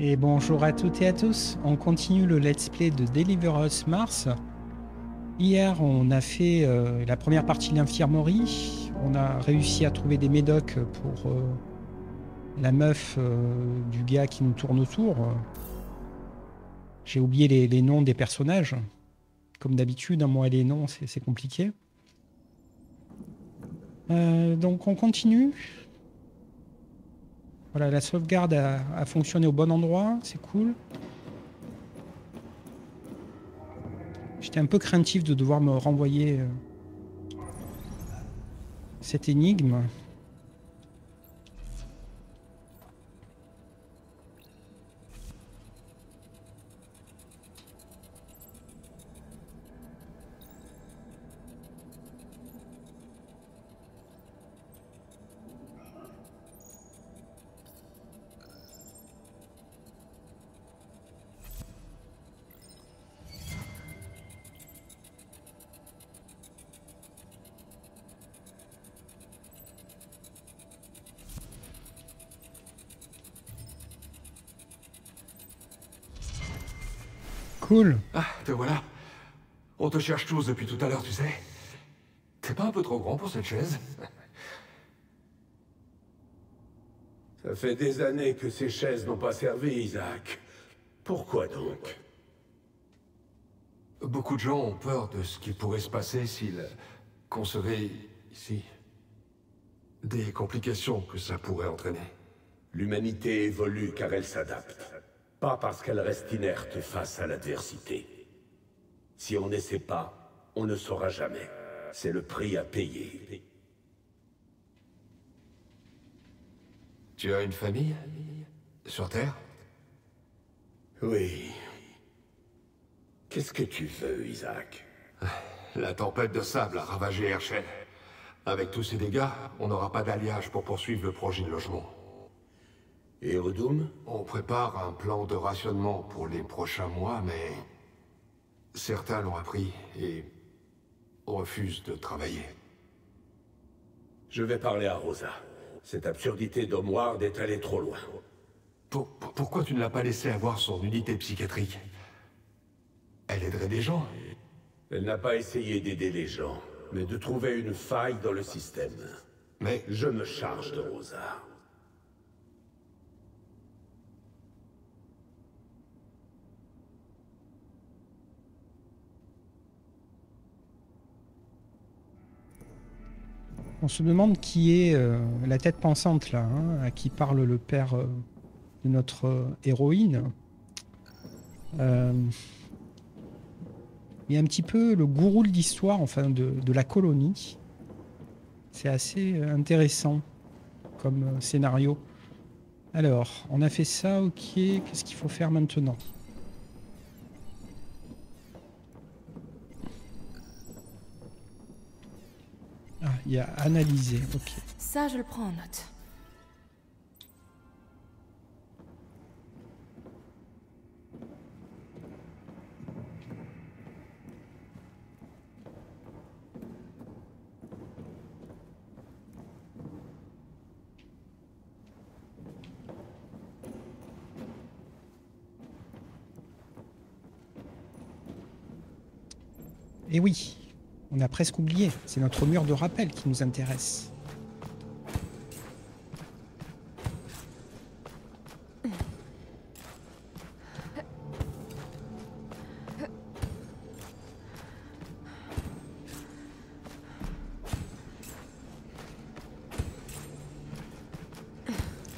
Et bonjour à toutes et à tous, on continue le let's play de Deliver Us Mars. Hier on a fait la première partie de l'infirmerie, on a réussi à trouver des médocs pour la meuf du gars qui nous tourne autour. J'ai oublié les noms des personnages, comme d'habitude, hein, moi les noms c'est compliqué. Donc on continue. Voilà, la sauvegarde a fonctionné au bon endroit, c'est cool. J'étais un peu craintif de devoir me renvoyer cette énigme. Cool. Ah, te voilà. On te cherche tous depuis tout à l'heure, tu sais. T'es pas un peu trop grand pour cette chaise? Ça fait des années que ces chaises n'ont pas servi, Isaac. Pourquoi donc? Beaucoup de gens ont peur de ce qui pourrait se passer s'ils concevaient ici. Des complications que ça pourrait entraîner. L'humanité évolue car elle s'adapte. Pas parce qu'elle reste inerte face à l'adversité. Si on n'essaie pas, on ne saura jamais. C'est le prix à payer. Tu as une famille? Sur Terre? Oui. Qu'est-ce que tu veux, Isaac? La tempête de sable a ravagé Herschel. Avec tous ces dégâts, on n'aura pas d'alliage pour poursuivre le projet de logement. Et Odum? On prépare un plan de rationnement pour les prochains mois, mais... certains l'ont appris et refusent de travailler. Je vais parler à Rosa. Cette absurdité d'Homeward est allée trop loin. Pourquoi tu ne l'as pas laissé avoir son unité psychiatrique? Elle aiderait des gens. Elle n'a pas essayé d'aider les gens, mais de trouver une faille dans le système. Mais... je me charge de Rosa. On se demande qui est la tête pensante là, hein, à qui parle le père de notre héroïne. Il y a un petit peu le gourou de l'histoire, enfin de la colonie. C'est assez intéressant comme scénario. Alors, on a fait ça, ok. Qu'est-ce qu'il faut faire maintenant? Ah, il y a analyser, ok. Ça, je le prends en note. Et oui, on a presque oublié. C'est notre mur de rappel qui nous intéresse.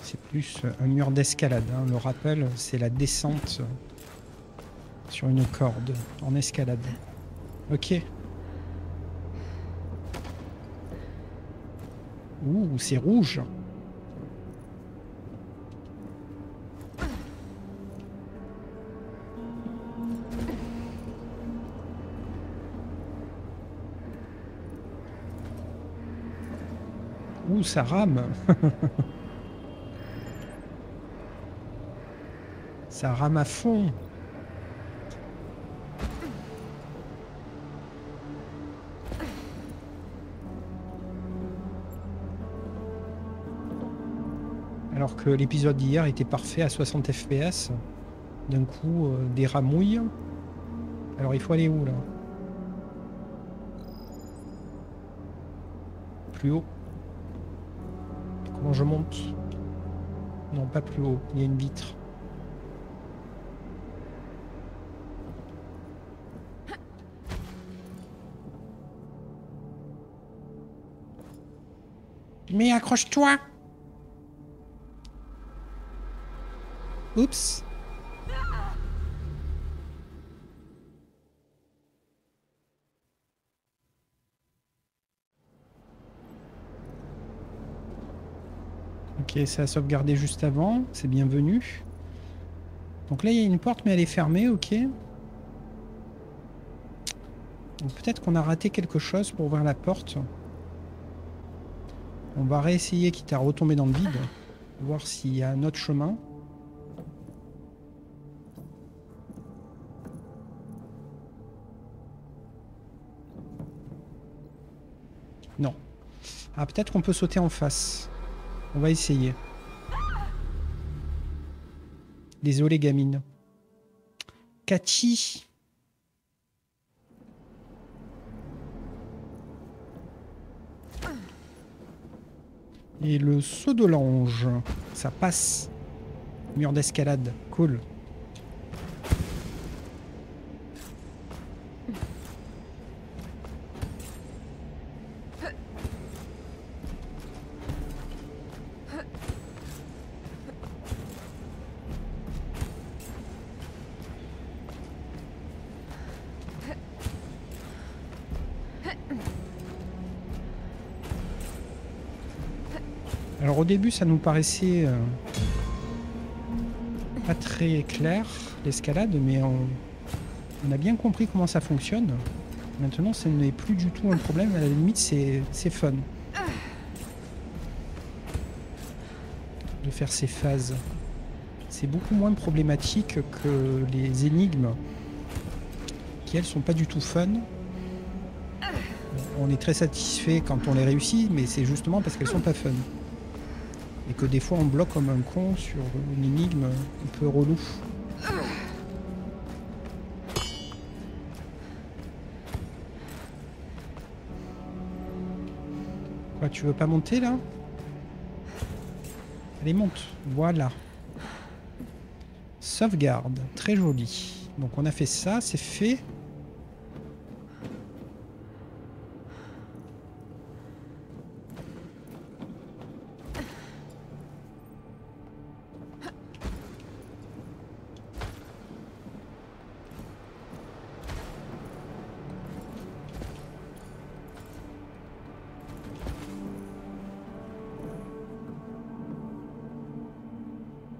C'est plus un mur d'escalade, hein. Le rappel, c'est la descente sur une corde en escalade. Ok. Ouh, c'est rouge. Ouh, ça rame. Ça rame à fond. Alors que l'épisode d'hier était parfait à 60 FPS. D'un coup, des ramouilles. Alors il faut aller où là? Plus haut. Comment je monte? Non, pas plus haut. Il y a une vitre. Mais accroche-toi! Oups! Ok, ça a sauvegardé juste avant. C'est bienvenu. Donc là, il y a une porte, mais elle est fermée, ok. Donc peut-être qu'on a raté quelque chose pour ouvrir la porte. On va réessayer, quitte à retomber dans le vide. Voir s'il y a un autre chemin. Non. Ah, peut-être qu'on peut sauter en face. On va essayer. Désolé, gamine. Cathy. Et le saut de l'ange. Ça passe. Mur d'escalade. Cool. Alors au début, ça nous paraissait pas très clair, l'escalade, mais on a bien compris comment ça fonctionne. Maintenant, ce n'est plus du tout un problème. À la limite, c'est fun de faire ces phases. C'est beaucoup moins problématique que les énigmes qui, elles, sont pas du tout fun. On est très satisfait quand on les réussit, mais c'est justement parce qu'elles sont pas fun. Et que des fois on bloque comme un con sur une énigme un peu relou. Quoi, tu veux pas monter là? Allez, monte. Voilà. Sauvegarde. Très joli. Donc on a fait ça, c'est fait.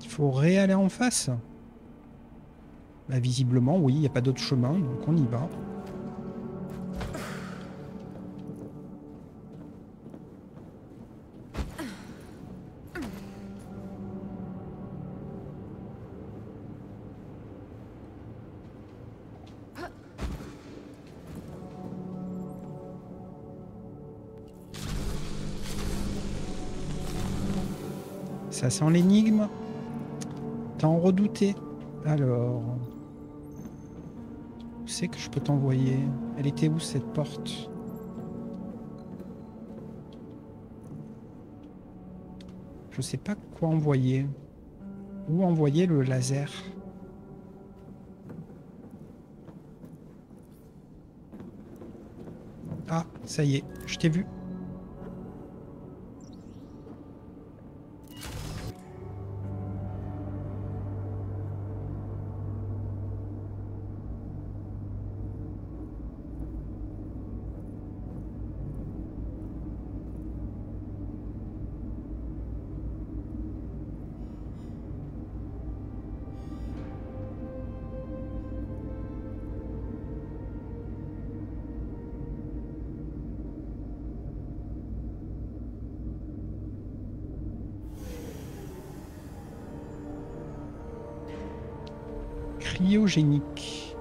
Faut réaller en face. Bah, visiblement, oui, il n'y a pas d'autre chemin, donc on y va. Ça sent l'énigme. T'en redoutais. Alors... Où c'est que je peux t'envoyer? Elle était où cette porte? Je sais pas quoi envoyer. Où envoyer le laser? Ah, ça y est, je t'ai vu. Cryogénique.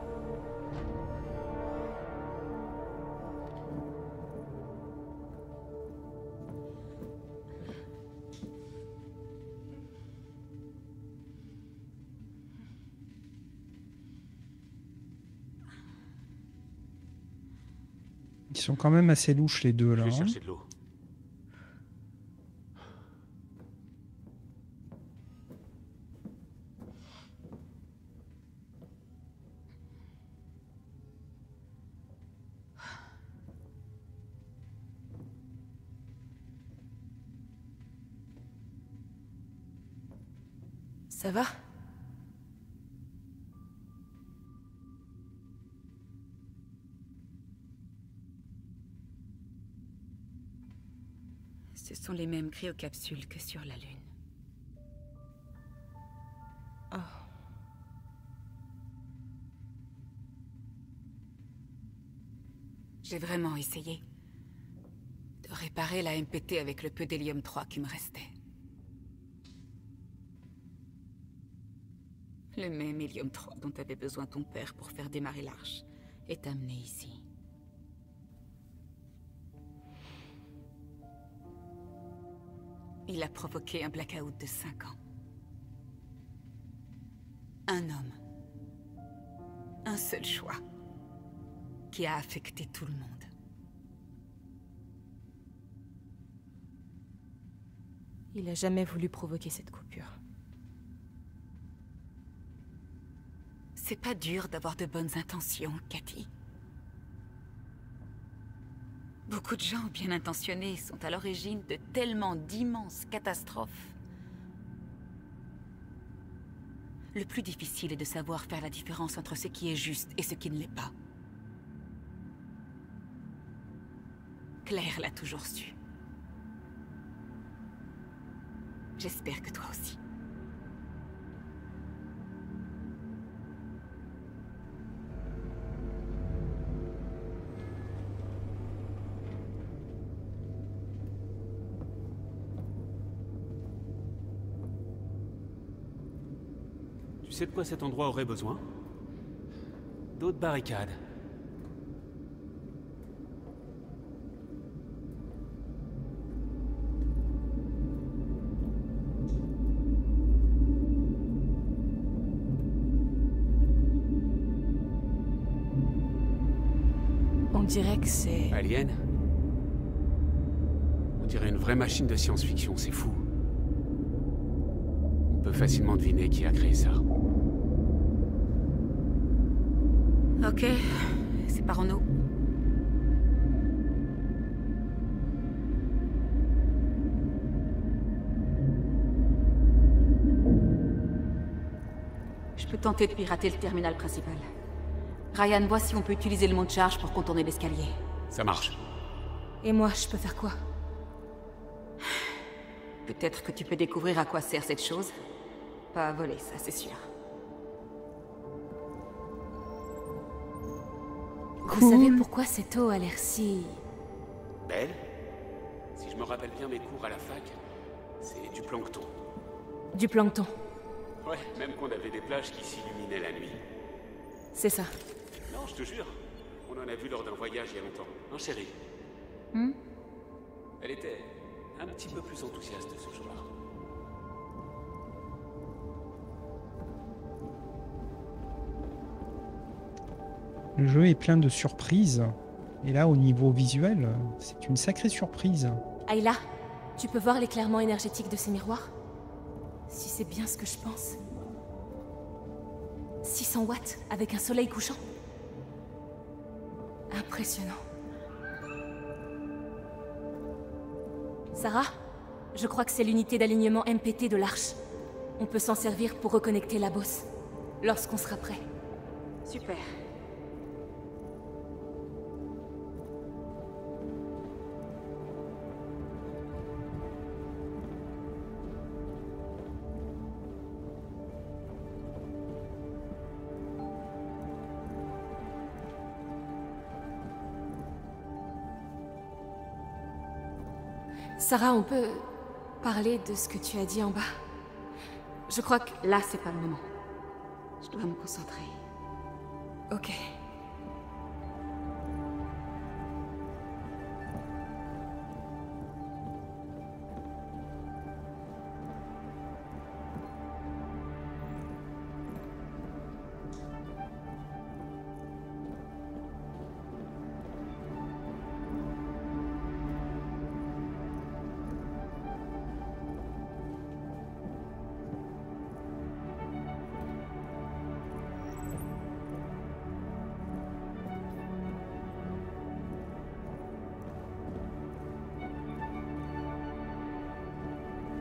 sont quand même assez louches les deux Je là. vais Hein. chercher de l'eau. Ça va? Ce sont les mêmes cryocapsules que sur la Lune. Oh. J'ai vraiment essayé de réparer la MPT avec le peu d'hélium 3 qui me restait. Le même hélium 3 dont avait besoin ton père pour faire démarrer l'arche est amené ici. Il a provoqué un blackout de 5 ans. Un homme. Un seul choix. Qui a affecté tout le monde. Il a jamais voulu provoquer cette coupure. C'est pas dur d'avoir de bonnes intentions, Cathy. Beaucoup de gens bien intentionnés sont à l'origine de tellement d'immenses catastrophes. Le plus difficile est de savoir faire la différence entre ce qui est juste et ce qui ne l'est pas. Claire l'a toujours su. J'espère que toi aussi. Tu sais de quoi cet endroit aurait besoin? D'autres barricades. On dirait que c'est... Alien? On dirait une vraie machine de science-fiction, c'est fou. On peut facilement deviner qui a créé ça. Ok, séparons-nous. Je peux tenter de pirater le terminal principal. Ryan, vois si on peut utiliser le monte-charge pour contourner l'escalier. Ça marche. Et moi, je peux faire quoi? Peut-être que tu peux découvrir à quoi sert cette chose. Pas à voler, ça c'est sûr. Vous savez pourquoi cette eau a l'air si... Belle? Si je me rappelle bien mes cours à la fac, c'est du plancton. Du plancton. Ouais, même qu'on avait des plages qui s'illuminaient la nuit. C'est ça. Non, je te jure. On en a vu lors d'un voyage il y a longtemps. Hein, chérie? Elle était un petit peu plus enthousiaste ce jour-là. Le jeu est plein de surprises. Et là, au niveau visuel, c'est une sacrée surprise. Ayla, tu peux voir l'éclairement énergétique de ces miroirs? Si c'est bien ce que je pense. 600 watts avec un soleil couchant. Impressionnant. Sarah, je crois que c'est l'unité d'alignement MPT de l'arche. On peut s'en servir pour reconnecter la bosse, lorsqu'on sera prêt. Super. Sarah, on peut parler de ce que tu as dit en bas? Je crois que... Là, c'est pas le moment. Je dois me concentrer. Ok.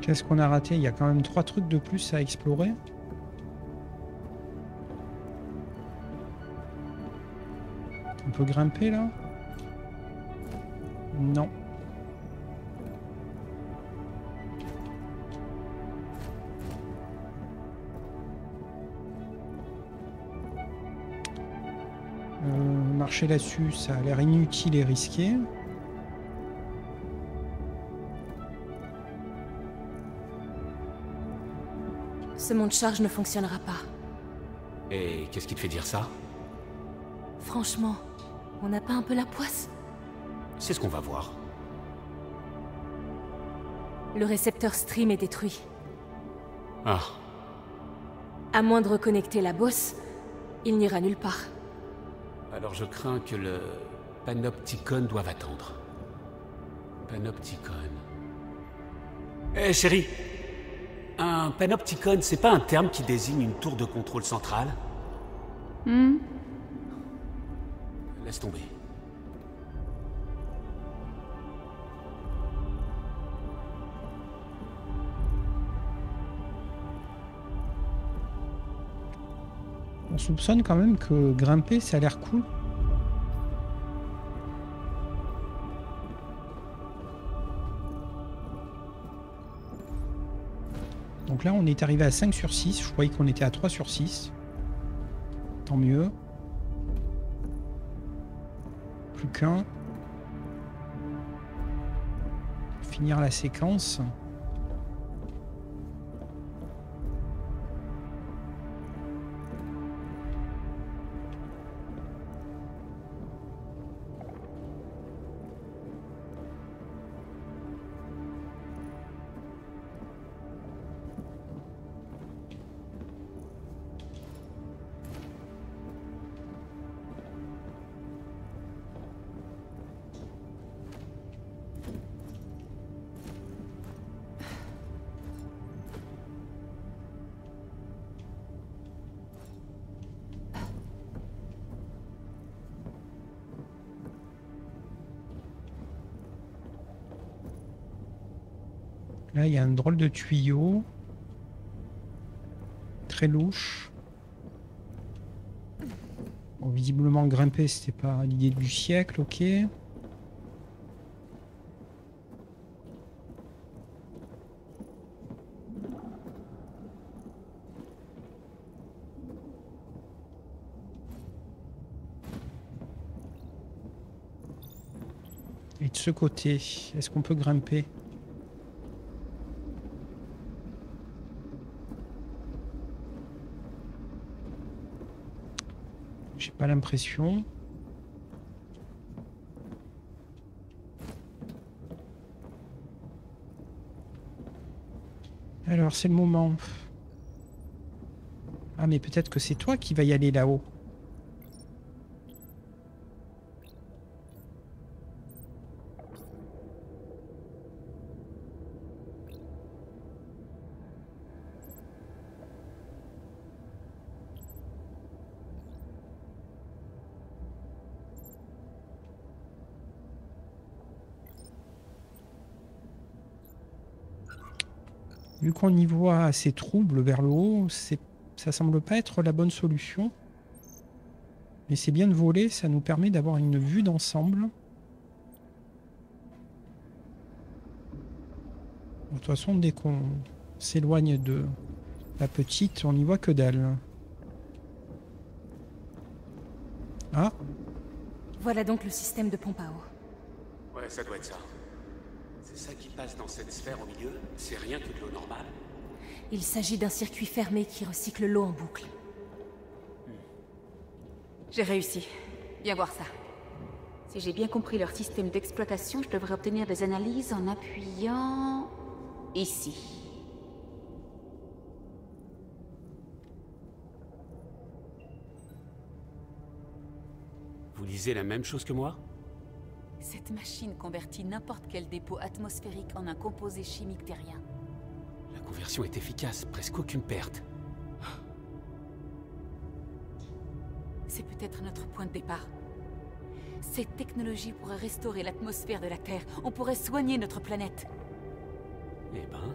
Qu'est-ce qu'on a raté? Il y a quand même 3 trucs de plus à explorer. On peut grimper là? Non. Marcher là-dessus, ça a l'air inutile et risqué. Ce monte-charge ne fonctionnera pas. Et qu'est-ce qui te fait dire ça? Franchement, on n'a pas un peu la poisse? C'est ce qu'on va voir. Le récepteur stream est détruit. Ah, À moins de reconnecter la bosse, il n'ira nulle part. alors je crains que le Panopticon doive attendre. Panopticon... Eh chérie, un Panopticon, c'est pas un terme qui désigne une tour de contrôle centrale? Laisse tomber. On soupçonne quand même que grimper, ça a l'air cool. Donc là, on est arrivé à 5 sur 6. Je croyais qu'on était à 3 sur 6. Tant mieux. Plus qu'un. Finir la séquence. Là, il y a un drôle de tuyau. Très louche. Bon, visiblement, grimper, c'était pas l'idée du siècle, ok. Et de ce côté, est-ce qu'on peut grimper ? J'ai pas l'impression. Alors, c'est le moment. Ah, mais peut-être que c'est toi qui vas y aller là-haut. Vu qu'on y voit assez trouble vers le haut, ça semble pas être la bonne solution. Mais c'est bien de voler, ça nous permet d'avoir une vue d'ensemble. De toute façon, dès qu'on s'éloigne de la petite, on n'y voit que dalle. Ah, Voilà donc le système de pompe à eau. Ouais, ça doit être ça. C'est ça qui passe dans cette sphère au milieu? C'est rien que de l'eau normale? Il s'agit d'un circuit fermé qui recycle l'eau en boucle. J'ai réussi. Viens voir ça. Si j'ai bien compris leur système d'exploitation, je devrais obtenir des analyses en appuyant... ici. Vous lisez la même chose que moi? Cette machine convertit n'importe quel dépôt atmosphérique en un composé chimique terrien. La conversion est efficace, presque aucune perte. C'est peut-être notre point de départ. Cette technologie pourrait restaurer l'atmosphère de la Terre. On pourrait soigner notre planète. Eh ben,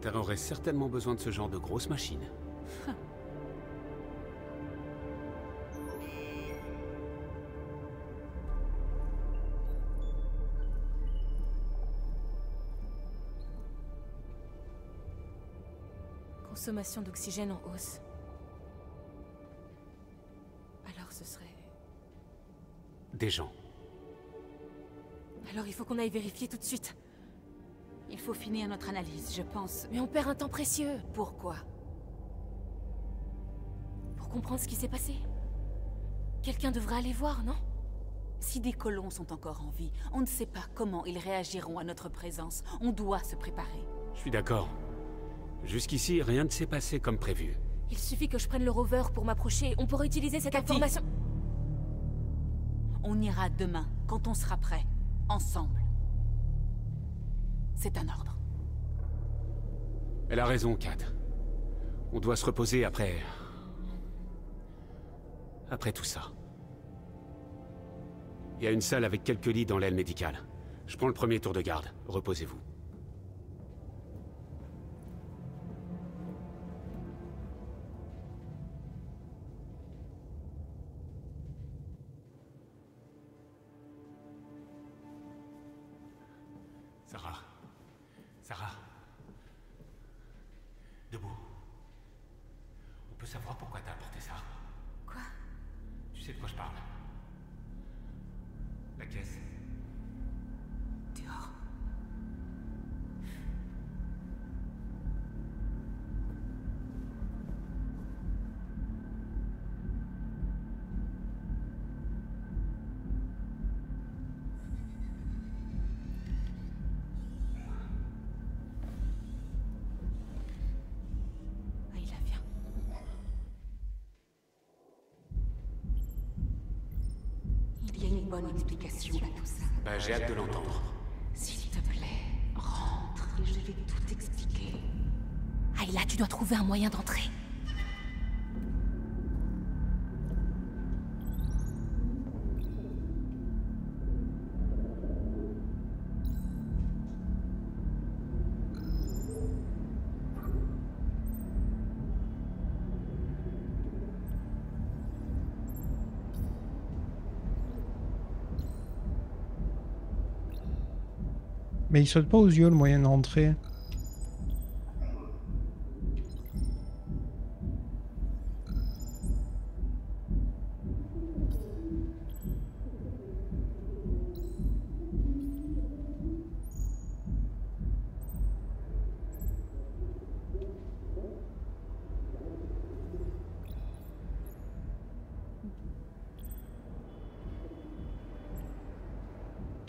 Terre aurait certainement besoin de ce genre de grosse machine. Consommation d'oxygène en hausse. Alors ce serait... Des gens. Alors il faut qu'on aille vérifier tout de suite. Il faut finir notre analyse, je pense. Mais on perd un temps précieux. Pourquoi? Pour comprendre ce qui s'est passé. Quelqu'un devrait aller voir, non? Si des colons sont encore en vie, on ne sait pas comment ils réagiront à notre présence. On doit se préparer. Je suis d'accord. Jusqu'ici, rien ne s'est passé comme prévu. Il suffit que je prenne le rover pour m'approcher. On pourrait utiliser cette information... On ira demain, quand on sera prêt. Ensemble. C'est un ordre. Elle a raison, Kat. On doit se reposer après... Après tout ça. Il y a une salle avec quelques lits dans l'aile médicale. Je prends le premier tour de garde. Reposez-vous. Sarah. Debout. On peut savoir pourquoi t'as apporté ça? Quoi? Tu sais de quoi je parle? La caisse. Dehors. Bonne explication à tout ça. Bah, j'ai hâte de l'entendre. S'il te plaît, rentre et je vais tout expliquer. Ayla, tu dois trouver un moyen d'entrer. Mais il saute pas aux yeux le moyen d'entrer.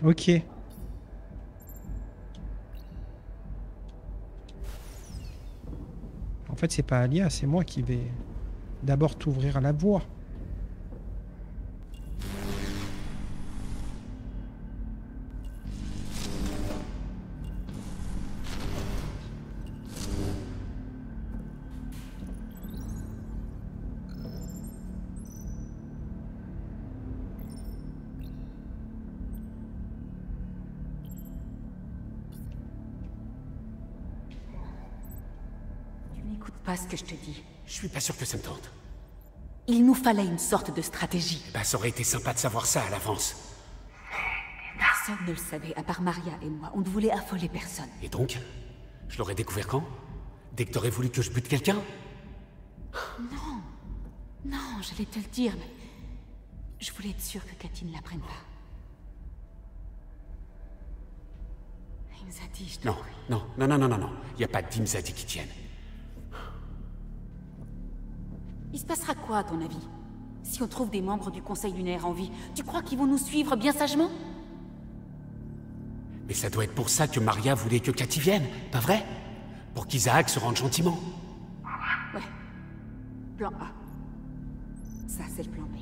Ok. En fait, c'est pas Alia, c'est moi qui vais d'abord t'ouvrir la voie. Pas ce que je te dis. Je suis pas sûr que ça me tente. Il nous fallait une sorte de stratégie. Bah, ça aurait été sympa de savoir ça à l'avance. Personne ne le savait, à part Maria et moi. On ne voulait affoler personne. Et donc? Je l'aurais découvert quand? Dès que t'aurais voulu que je bute quelqu'un? Non. Non, j'allais te le dire, mais... Je voulais être sûre que Cathy ne l'apprenne pas. Imzadi, je te Non, prie. non. Y a pas d'Imzadi qui tienne. Il se passera quoi, à ton avis? Si on trouve des membres du Conseil lunaire en vie, tu crois qu'ils vont nous suivre bien sagement? Mais ça doit être pour ça que Maria voulait que Cathy vienne, pas vrai? Pour qu'Isaac se rende gentiment. Ouais. Plan A. Ça, c'est le plan B.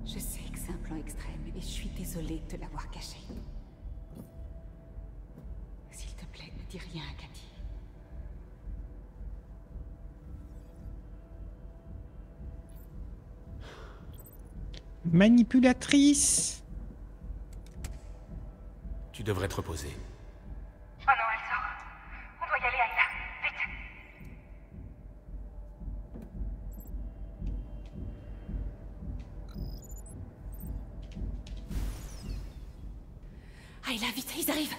Je sais que c'est un plan extrême, et je suis désolée de te l'avoir caché. S'il te plaît, ne dis rien à Cathy. Manipulatrice. Tu devrais te reposer. Oh non, elle sort. On doit y aller, Ayla. Vite. Ayla, vite, ils arrivent.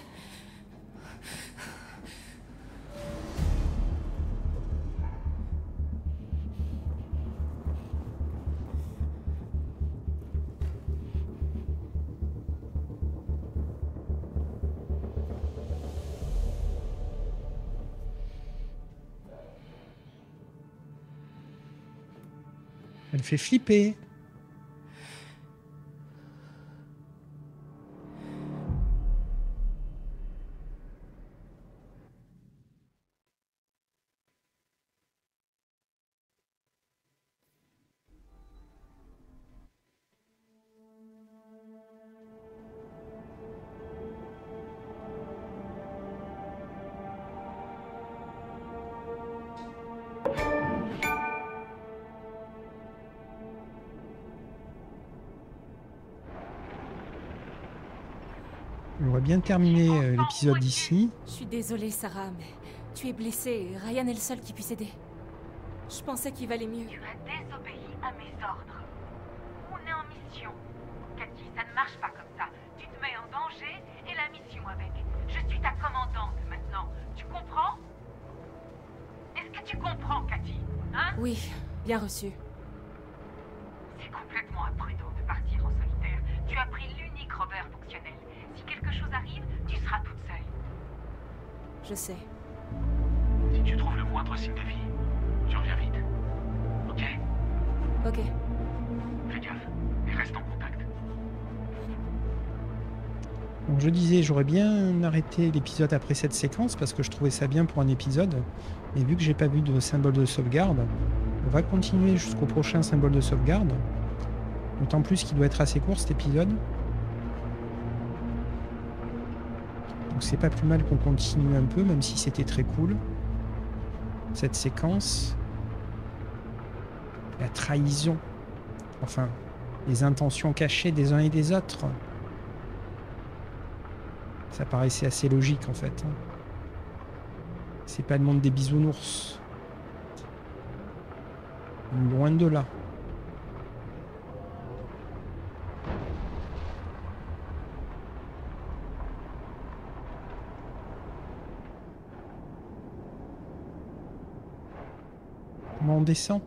Elle fait flipper. On va bien terminer l'épisode ici. Je suis désolée, Sarah, mais tu es blessée et Ryan est le seul qui puisse aider. Je pensais qu'il valait mieux. Tu as désobéi à mes ordres. On est en mission. Cathy, ça ne marche pas comme ça. Tu te mets en danger et la mission avec. Je suis ta commandante maintenant. Tu comprends? Est-ce que tu comprends, Cathy? Hein? Oui, bien reçu. C'est complètement imprudent de partir en solitaire. Tu as pris l'unique rover fonctionnel. Si quelque chose arrive, tu seras toute seule. Je sais. Si tu trouves le moindre signe de vie, tu reviens vite. Ok? Ok. Fais gaffe et reste en contact. Donc je disais, j'aurais bien arrêté l'épisode après cette séquence parce que je trouvais ça bien pour un épisode. Mais vu que j'ai pas vu de symbole de sauvegarde, on va continuer jusqu'au prochain symbole de sauvegarde. D'autant plus qu'il doit être assez court cet épisode. Donc c'est pas plus mal qu'on continue un peu, même si c'était très cool. Cette séquence. La trahison. Enfin, les intentions cachées des uns et des autres. Ça paraissait assez logique en fait. C'est pas le monde des bisounours. Loin de là. Comment on descend?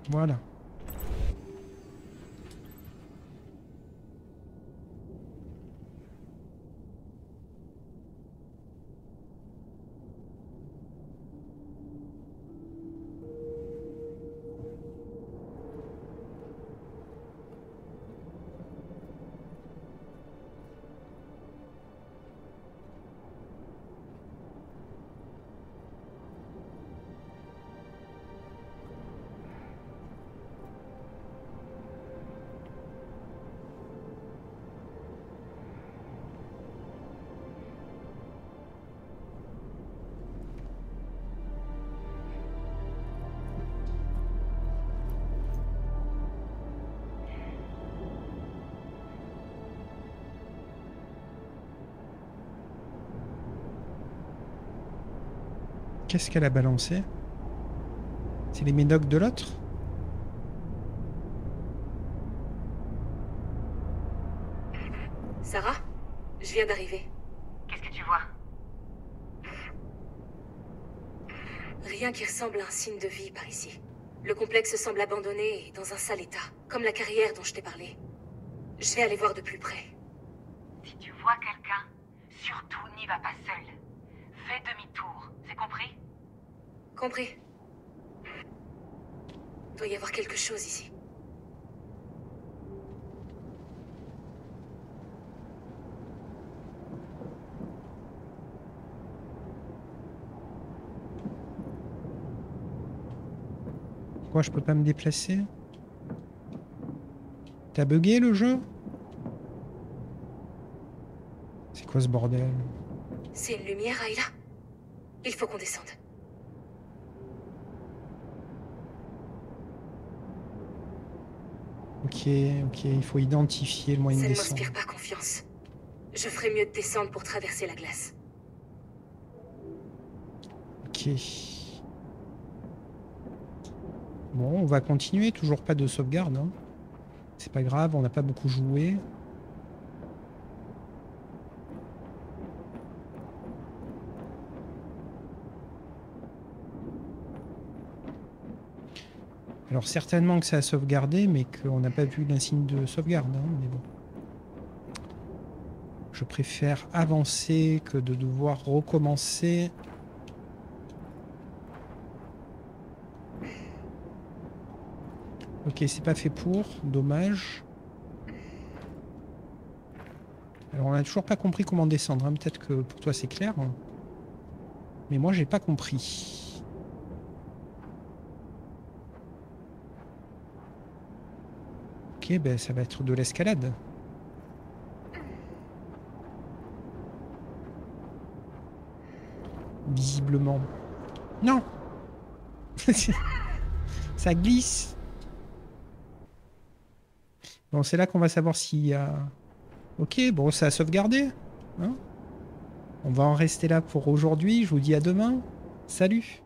Voilà. Qu'est-ce qu'elle a balancé? C'est les médocs de l'autre? Sarah, je viens d'arriver. Qu'est-ce que tu vois? Rien qui ressemble à un signe de vie par ici. Le complexe semble abandonné et dans un sale état, comme la carrière dont je t'ai parlé. Je vais aller voir de plus près. Si tu vois quelqu'un, surtout n'y va pas seul. Fais demi-tour, c'est compris? Compris. Doit y avoir quelque chose ici. Pourquoi je peux pas me déplacer? T'as bugué le jeu? C'est quoi ce bordel? C'est une lumière, Ayla. Il faut qu'on descende. Ok, il faut identifier le moyen Ça de ne descendre. m'inspire pas confiance. Je ferais mieux de descendre pour traverser la glace. Ok. Bon, on va continuer, toujours pas de sauvegarde. Hein. C'est pas grave, on n'a pas beaucoup joué. Alors certainement que ça a sauvegardé, mais qu'on n'a pas vu l'insigne de sauvegarde. Hein, mais bon. Je préfère avancer que de devoir recommencer. Ok, c'est pas fait pour, dommage. Alors on n'a toujours pas compris comment descendre, hein. Peut-être que pour toi c'est clair. Mais moi j'ai pas compris. Ok, ben ça va être de l'escalade. Visiblement. Non. Ça glisse. Bon, c'est là qu'on va savoir s'il y a... Ok, bon, ça a sauvegardé. Hein, on va en rester là pour aujourd'hui. Je vous dis à demain. Salut.